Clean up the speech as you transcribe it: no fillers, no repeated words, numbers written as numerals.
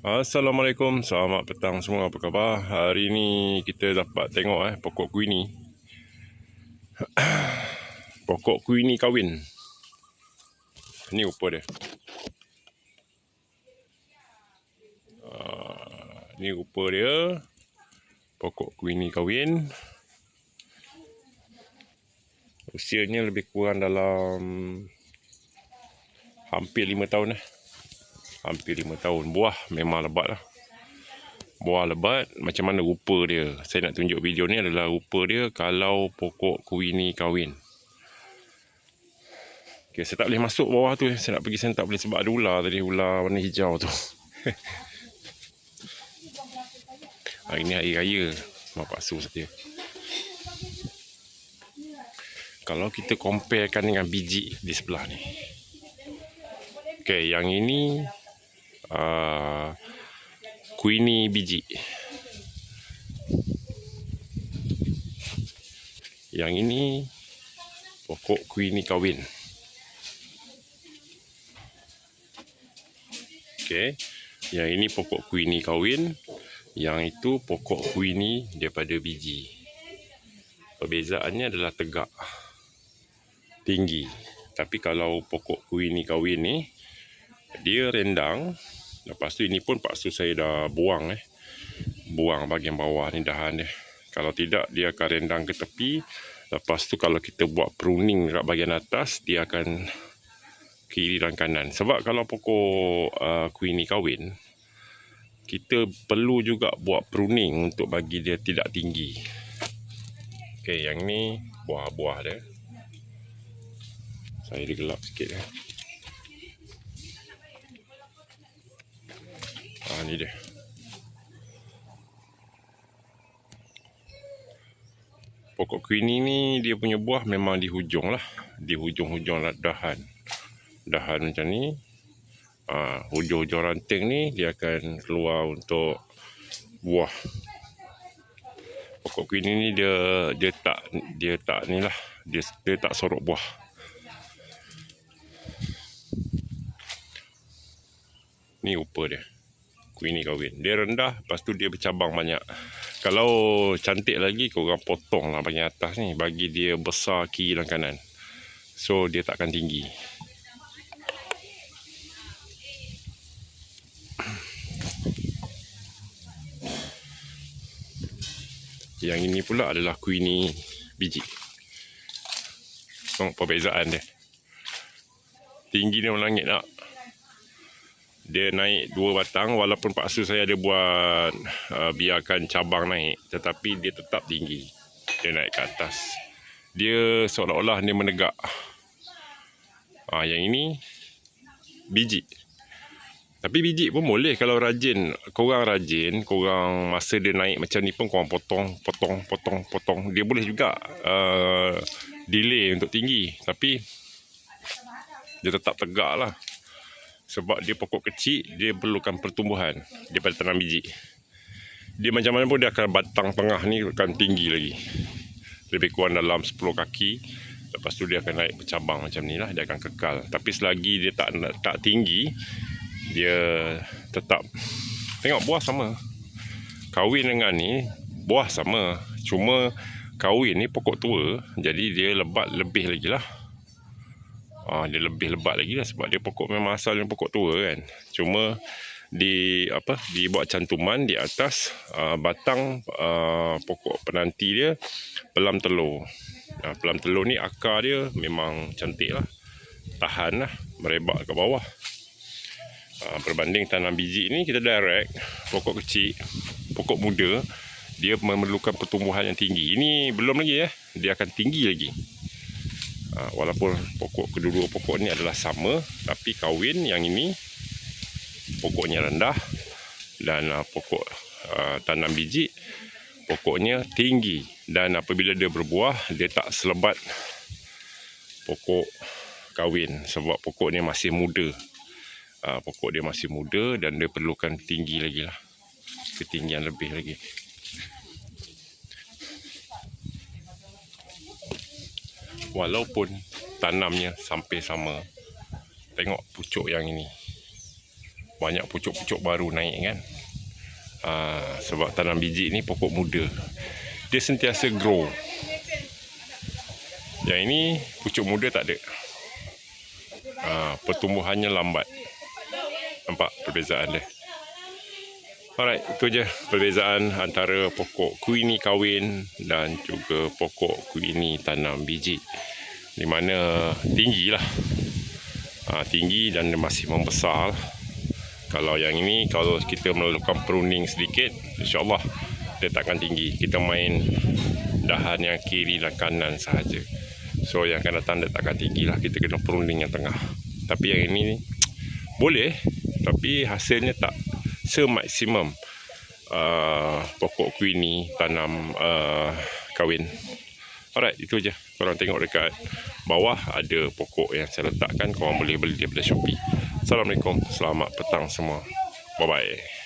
Assalamualaikum, selamat petang semua, apa khabar? Hari ni kita dapat tengok pokok kuih ni. Pokok kuih ni kahwin. Ni rupa dia. Ni rupa dia. Pokok kuih ni kahwin. Usianya lebih kurang dalam hampir 5 tahun Hampir 5 tahun. Buah memang lebat lah. Buah lebat. Macam mana rupa dia? Saya nak tunjuk video ni adalah rupa dia kalau pokok kuih ni kahwin. Okay, saya tak boleh masuk bawah tu. Saya nak pergi, saya tak boleh sebab ada ular tadi. Ular warna hijau tu. Hari ni hari raya. Mak paksu saja. Kalau kita comparekan dengan biji di sebelah ni. Okay, yang ini kuih ni biji. Yang ini pokok kuih ni kahwin. Okay, yang ini pokok kuih ni kahwin. Yang itu pokok kuih ni daripada biji. Perbezaannya adalah tegak, tinggi. Tapi kalau pokok kuih ni kahwin ni, dia rendang. Lepas tu ini pun paksu saya dah buang buang bahagian bawah ni dahan dia. Kalau tidak dia akan rendang ke tepi. Lepas tu kalau kita buat pruning dekat bahagian atas, dia akan kiri dan kanan. Sebab kalau pokok kuih ni kahwin, kita perlu juga buat pruning untuk bagi dia tidak tinggi. Okey, yang ni buah-buah dia. Saya dia gelap sikit ni dia. Pokok kuih ni dia punya buah memang di hujung lah. Di hujung-hujung dahan. Dahan macam ni. Hujung-hujung ranting ni dia akan keluar untuk buah. Pokok kuih ni dia tak ni lah. Dia tak sorok buah. Ni rupa dia. Kuih ni kahwin. Dia rendah, lepas tu dia bercabang banyak. Kalau cantik lagi, korang potong lah bahagian atas ni. Bagi dia besar kiri dan kanan. So, dia takkan tinggi. Yang ini pula adalah kuih ni biji. Tengok perbezaan dia. Tinggi dia melangit tak? Dia naik 2 batang, walaupun paksu saya ada buat biarkan cabang naik, tetapi dia tetap tinggi. Dia naik ke atas. Dia seolah-olah dia menegak. Yang ini biji. Tapi biji pun boleh kalau rajin. Korang masa dia naik macam ni pun korang potong. Dia boleh juga delay untuk tinggi. Tapi dia tetap tegak lah. Sebab dia pokok kecil, dia perlukan pertumbuhan daripada tanam biji. Dia macam mana pun dia akan batang tengah ni akan tinggi lagi. Lebih kurang dalam 10 kaki. Lepas tu dia akan naik bercabang macam ni lah. Dia akan kekal. Tapi selagi dia tak tinggi, dia tetap. Tengok buah sama. Kahwin dengan ni, buah sama. Cuma kahwin ni pokok tua. Jadi dia lebat lebih lagi lah. Dia lebih lebat lagi lah sebab dia pokok memang asalnya pokok tua kan. Cuma dibuat cantuman di atas batang pokok penanti dia pelam telur. Pelam telur ni akar dia memang cantik lah. Tahan lah, merebak ke bawah. Berbanding tanam biji ni kita direct, pokok kecil, pokok muda, dia memerlukan pertumbuhan yang tinggi. Ini belum lagi dia akan tinggi lagi. Walaupun kedua-dua pokok ni adalah sama, tapi kahwin yang ini pokoknya rendah dan pokok tanam biji pokoknya tinggi, dan apabila dia berbuah dia tak selebat pokok kahwin sebab pokok ni masih muda. Pokok dia masih muda dan dia perlukan tinggi lagi lah, ketinggian lebih lagi. Walaupun tanamnya sampai sama. Tengok pucuk yang ini. banyak pucuk-pucuk baru naik kan. Sebab tanam biji ni pokok muda, dia sentiasa grow. Yang ini pucuk muda tak ada. Pertumbuhannya lambat. Nampak perbezaan dia. Alright, itu je perbezaan antara pokok kuini kahwin dan juga pokok kuini tanam biji. Di mana tinggi lah. Tinggi dan dia masih membesar. Kalau yang ini, kalau kita melakukan pruning sedikit, insyaAllah dia takkan tinggi. Kita main dahan yang kiri dan kanan sahaja. So yang akan datang dia takkan tinggi lah. Kita kena pruning yang tengah. Tapi yang ini boleh, tapi hasilnya tak semaksimum pokok kuini tanam kahwin. Alright, itu je. Korang tengok dekat bawah ada pokok yang saya letakkan. Korang boleh beli daripada Shopee. Assalamualaikum. Selamat petang semua. Bye-bye.